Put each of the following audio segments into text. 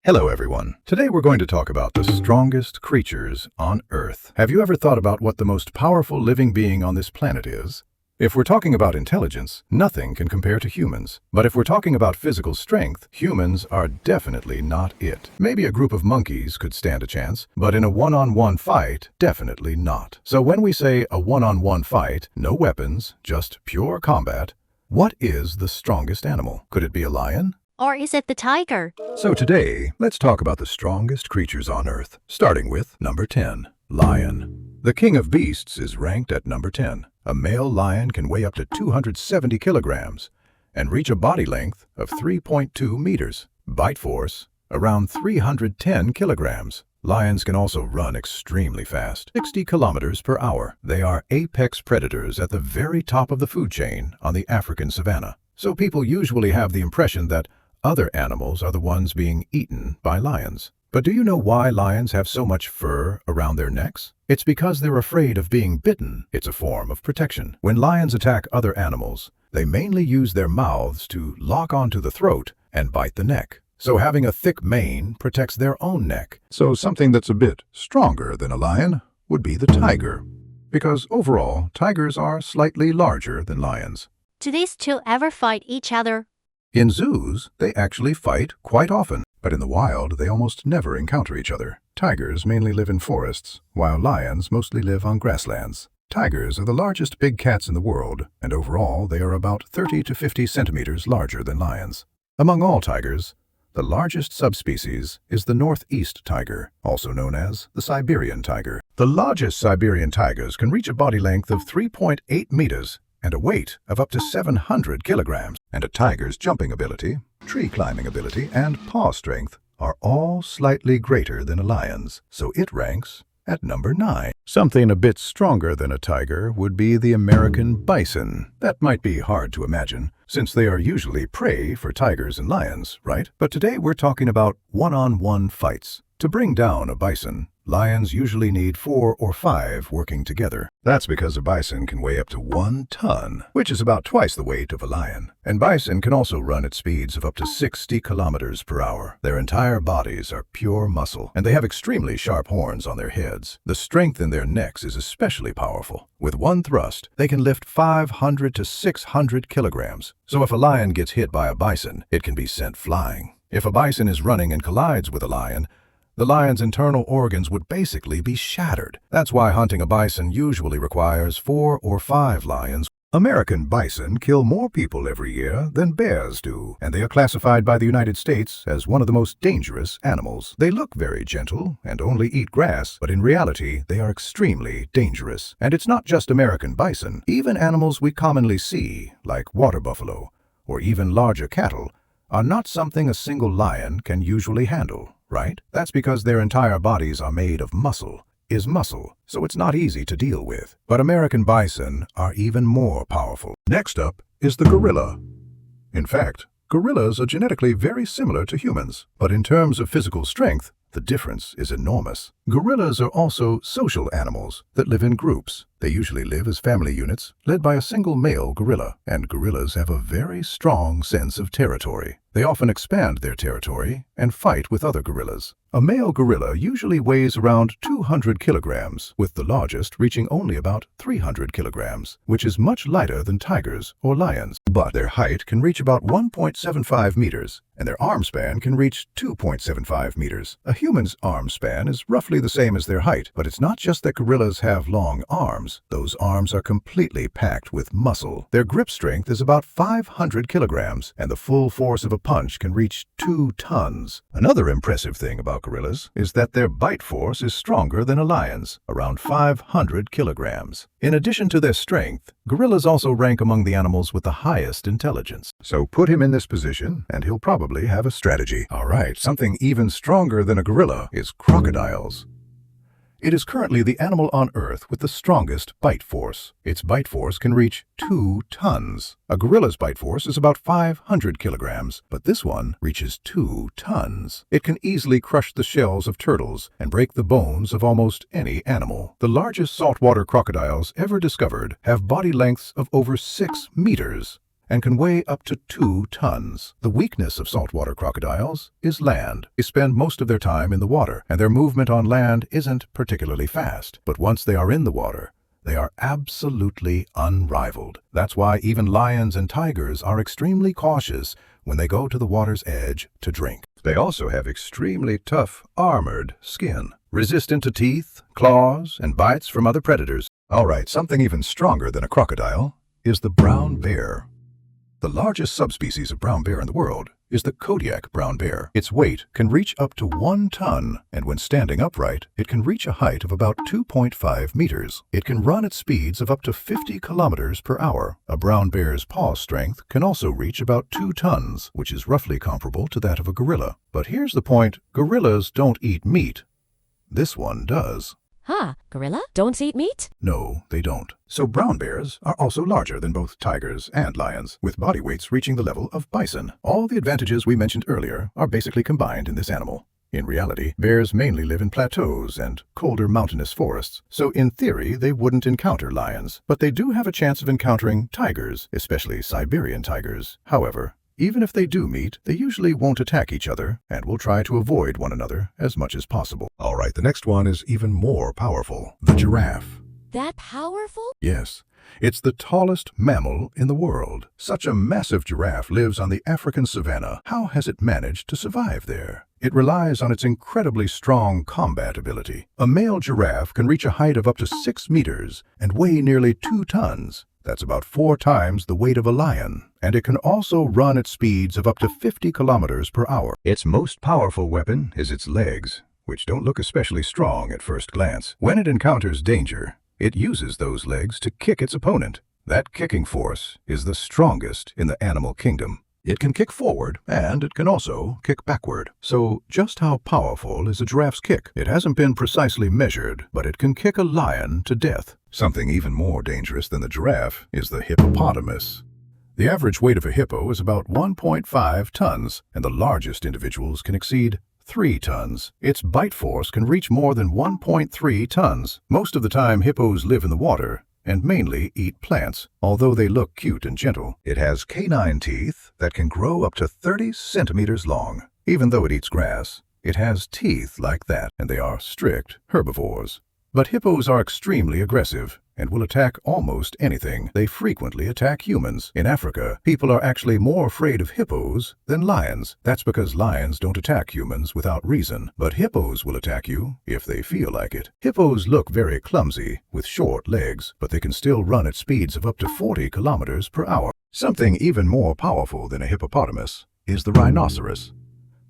Hello everyone. Today we're going to talk about the strongest creatures on Earth. Have you ever thought about what the most powerful living being on this planet is? If we're talking about intelligence, nothing can compare to humans. But if we're talking about physical strength, humans are definitely not it. Maybe a group of monkeys could stand a chance, but in a one-on-one fight, definitely not. So when we say a one-on-one fight, no weapons, just pure combat, what is the strongest animal? Could it be a lion? Or is it the tiger? So today, let's talk about the strongest creatures on Earth, starting with number 10, lion. The king of beasts is ranked at number 10. A male lion can weigh up to 270 kilograms and reach a body length of 3.2 meters. Bite force, around 310 kilograms. Lions can also run extremely fast, 60 kilometers per hour. They are apex predators at the very top of the food chain on the African savanna. So people usually have the impression that other animals are the ones being eaten by lions. But do you know why lions have so much fur around their necks? It's because they're afraid of being bitten. It's a form of protection. When lions attack other animals, they mainly use their mouths to lock onto the throat and bite the neck. So having a thick mane protects their own neck. So something that's a bit stronger than a lion would be the tiger. Because overall, tigers are slightly larger than lions. Do these two ever fight each other? In zoos, they actually fight quite often, but in the wild, they almost never encounter each other. Tigers mainly live in forests, while lions mostly live on grasslands. Tigers are the largest big cats in the world, and overall, they are about 30 to 50 centimeters larger than lions. Among all tigers, the largest subspecies is the northeast tiger, also known as the Siberian tiger. The largest Siberian tigers can reach a body length of 3.8 meters and a weight of up to 700 kilograms. And a tiger's jumping ability, tree climbing ability, and paw strength are all slightly greater than a lion's, so it ranks at number 9. Something a bit stronger than a tiger would be the American bison. That might be hard to imagine, since they are usually prey for tigers and lions, right? But today we're talking about one-on-one fights. To bring down a bison, lions usually need 4 or 5 working together. That's because a bison can weigh up to 1 ton, which is about twice the weight of a lion. And bison can also run at speeds of up to 60 kilometers per hour. Their entire bodies are pure muscle, and they have extremely sharp horns on their heads. The strength in their necks is especially powerful. With one thrust, they can lift 500 to 600 kilograms. So if a lion gets hit by a bison, it can be sent flying. If a bison is running and collides with a lion, the lion's internal organs would basically be shattered. That's why hunting a bison usually requires 4 or 5 lions. American bison kill more people every year than bears do, and they are classified by the United States as one of the most dangerous animals. They look very gentle and only eat grass, but in reality, they are extremely dangerous. And it's not just American bison. Even animals we commonly see, like water buffalo, or even larger cattle, are not something a single lion can usually handle. Right? That's because their entire bodies are made of muscle, so it's not easy to deal with. But American bison are even more powerful. Next up is the gorilla. In fact, gorillas are genetically very similar to humans, but in terms of physical strength, the difference is enormous. Gorillas are also social animals that live in groups. They usually live as family units, led by a single male gorilla, and gorillas have a very strong sense of territory. They often expand their territory and fight with other gorillas. A male gorilla usually weighs around 200 kilograms, with the largest reaching only about 300 kilograms, which is much lighter than tigers or lions. But their height can reach about 1.75 meters, and their arm span can reach 2.75 meters. A human's arm span is roughly the same as their height, but it's not just that gorillas have long arms. Those arms are completely packed with muscle. Their grip strength is about 500 kilograms, and the full force of a punch can reach 2 tons. Another impressive thing about gorillas is that their bite force is stronger than a lion's, around 500 kilograms. In addition to their strength, gorillas also rank among the animals with the highest intelligence. So put him in this position, and he'll probably have a strategy. All right, something even stronger than a gorilla is crocodiles. It is currently the animal on Earth with the strongest bite force. Its bite force can reach 2 tons. A gorilla's bite force is about 500 kilograms, but this one reaches 2 tons. It can easily crush the shells of turtles and break the bones of almost any animal. The largest saltwater crocodiles ever discovered have body lengths of over 6 meters. and can weigh up to 2 tons. The weakness of saltwater crocodiles is land. They spend most of their time in the water, and their movement on land isn't particularly fast. But once they are in the water, they are absolutely unrivaled. That's why even lions and tigers are extremely cautious when they go to the water's edge to drink. They also have extremely tough, armored skin, resistant to teeth, claws, and bites from other predators. All right, something even stronger than a crocodile is the brown bear. The largest subspecies of brown bear in the world is the Kodiak brown bear. Its weight can reach up to 1 ton, and when standing upright, it can reach a height of about 2.5 meters. It can run at speeds of up to 50 kilometers per hour. A brown bear's paw strength can also reach about 2 tons, which is roughly comparable to that of a gorilla. But here's the point: gorillas don't eat meat. This one does. Huh, gorilla? Don't eat meat? No, they don't. So brown bears are also larger than both tigers and lions, with body weights reaching the level of bison. All the advantages we mentioned earlier are basically combined in this animal. In reality, bears mainly live in plateaus and colder mountainous forests, so in theory they wouldn't encounter lions. But they do have a chance of encountering tigers, especially Siberian tigers. However, even if they do meet, they usually won't attack each other and will try to avoid one another as much as possible. All right, the next one is even more powerful. The giraffe. That powerful? Yes, it's the tallest mammal in the world. Such a massive giraffe lives on the African savanna. How has it managed to survive there? It relies on its incredibly strong combat ability. A male giraffe can reach a height of up to 6 meters and weigh nearly 2 tons. That's about 4 times the weight of a lion, and it can also run at speeds of up to 50 kilometers per hour. Its most powerful weapon is its legs, which don't look especially strong at first glance. When it encounters danger, it uses those legs to kick its opponent. That kicking force is the strongest in the animal kingdom. It can kick forward, and it can also kick backward. So just how powerful is a giraffe's kick? It hasn't been precisely measured, but it can kick a lion to death. Something even more dangerous than the giraffe is the hippopotamus. The average weight of a hippo is about 1.5 tons, and the largest individuals can exceed 3 tons. Its bite force can reach more than 1.3 tons. Most of the time, hippos live in the water and mainly eat plants, although they look cute and gentle. It has canine teeth that can grow up to 30 centimeters long. Even though it eats grass, it has teeth like that, and they are strict herbivores. But hippos are extremely aggressive and will attack almost anything. They frequently attack humans. In Africa, people are actually more afraid of hippos than lions. That's because lions don't attack humans without reason, but hippos will attack you if they feel like it. Hippos look very clumsy with short legs, but they can still run at speeds of up to 40 kilometers per hour. Something even more powerful than a hippopotamus is the rhinoceros.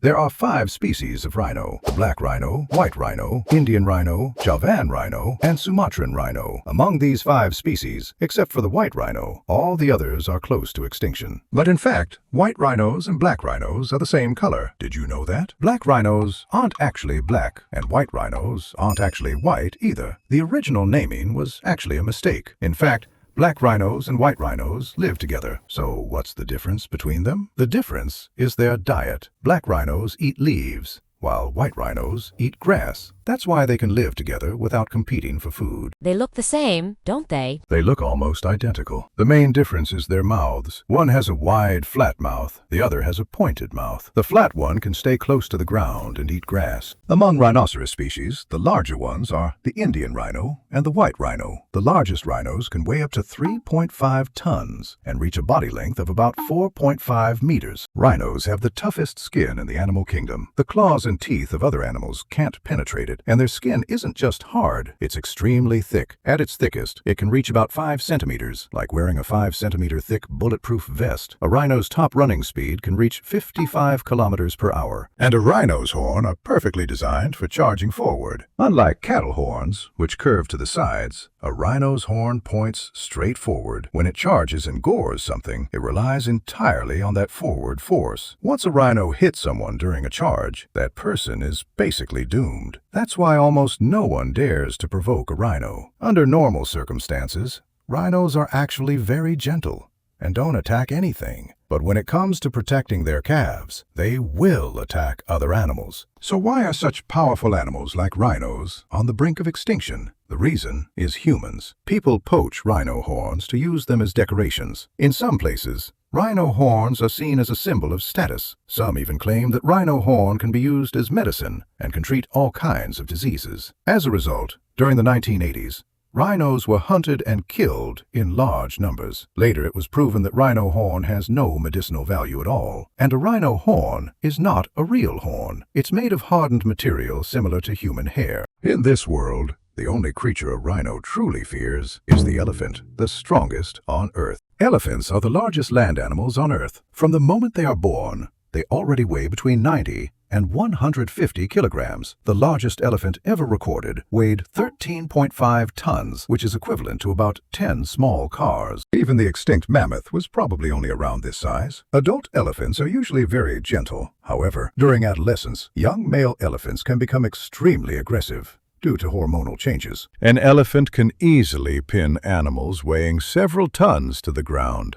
There are 5 species of rhino: the black rhino, white rhino, Indian rhino, Javan rhino, and Sumatran rhino. Among these 5 species, except for the white rhino, all the others are close to extinction. But in fact, white rhinos and black rhinos are the same color. Did you know that? Black rhinos aren't actually black, and white rhinos aren't actually white either. The original naming was actually a mistake. In fact, black rhinos and white rhinos live together. So what's the difference between them? The difference is their diet. Black rhinos eat leaves, while white rhinos eat grass. That's why they can live together without competing for food. They look the same, don't they? They look almost identical. The main difference is their mouths. One has a wide, flat mouth. The other has a pointed mouth. The flat one can stay close to the ground and eat grass. Among rhinoceros species, the larger ones are the Indian rhino and the white rhino. The largest rhinos can weigh up to 3.5 tons and reach a body length of about 4.5 meters. Rhinos have the toughest skin in the animal kingdom. The claws and teeth of other animals can't penetrate it, and their skin isn't just hard, it's extremely thick. At its thickest, it can reach about 5 centimeters, like wearing a 5-centimeter thick bulletproof vest. A rhino's top running speed can reach 55 kilometers per hour, and a rhino's horn are perfectly designed for charging forward. Unlike cattle horns, which curve to the sides, a rhino's horn points straight forward. When it charges and gores something, it relies entirely on that forward force. Once a rhino hits someone during a charge, that person is basically doomed. That's why almost no one dares to provoke a rhino. Under normal circumstances, rhinos are actually very gentle and don't attack anything. But when it comes to protecting their calves, they will attack other animals. So why are such powerful animals like rhinos on the brink of extinction? The reason is humans. People poach rhino horns to use them as decorations. In some places, Rhino horns are seen as a symbol of status. Some even claim that rhino horn can be used as medicine and can treat all kinds of diseases. As a result, during the 1980s, rhinos were hunted and killed in large numbers. Later, it was proven that rhino horn has no medicinal value at all. And a rhino horn is not a real horn. It's made of hardened material similar to human hair. In this world, the only creature a rhino truly fears is the elephant, the strongest on Earth. Elephants are the largest land animals on Earth. From the moment they are born, they already weigh between 90 and 150 kilograms. The largest elephant ever recorded weighed 13.5 tons, which is equivalent to about 10 small cars. Even the extinct mammoth was probably only around this size. Adult elephants are usually very gentle. However, during adolescence, young male elephants can become extremely aggressive due to hormonal changes. An elephant can easily pin animals weighing several tons to the ground,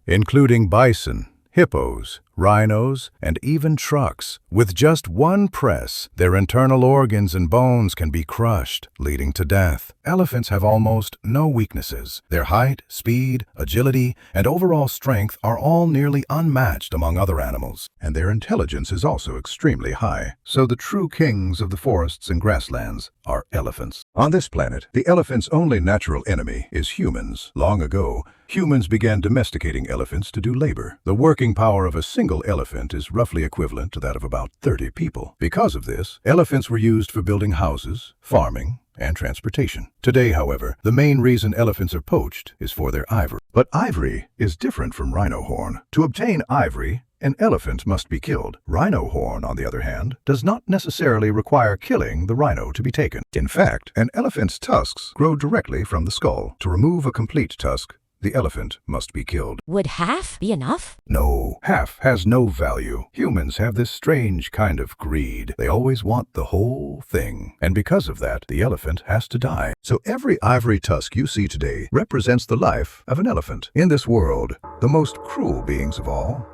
including bison, hippos, rhinos, and even trucks. With just one press, their internal organs and bones can be crushed, leading to death. Elephants have almost no weaknesses. Their height, speed, agility, and overall strength are all nearly unmatched among other animals. And their intelligence is also extremely high. So the true kings of the forests and grasslands are elephants. On this planet, the elephant's only natural enemy is humans. Long ago, humans began domesticating elephants to do labor. The working power of a single elephant is roughly equivalent to that of about 30 people. Because of this, elephants were used for building houses, farming, and transportation. Today, however, the main reason elephants are poached is for their ivory. But ivory is different from rhino horn. To obtain ivory, an elephant must be killed. Rhino horn, on the other hand, does not necessarily require killing the rhino to be taken. In fact, an elephant's tusks grow directly from the skull. To remove a complete tusk, the elephant must be killed. Would half be enough? No, half has no value. Humans have this strange kind of greed. They always want the whole thing. And because of that, the elephant has to die. So every ivory tusk you see today represents the life of an elephant. In this world, the most cruel beings of all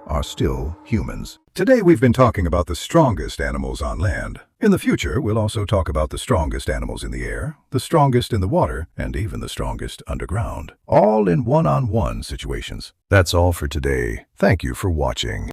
are still humans. Today we've been talking about the strongest animals on land. In the future, we'll also talk about the strongest animals in the air, the strongest in the water, and even the strongest underground. All in one-on-one situations. That's all for today. Thank you for watching.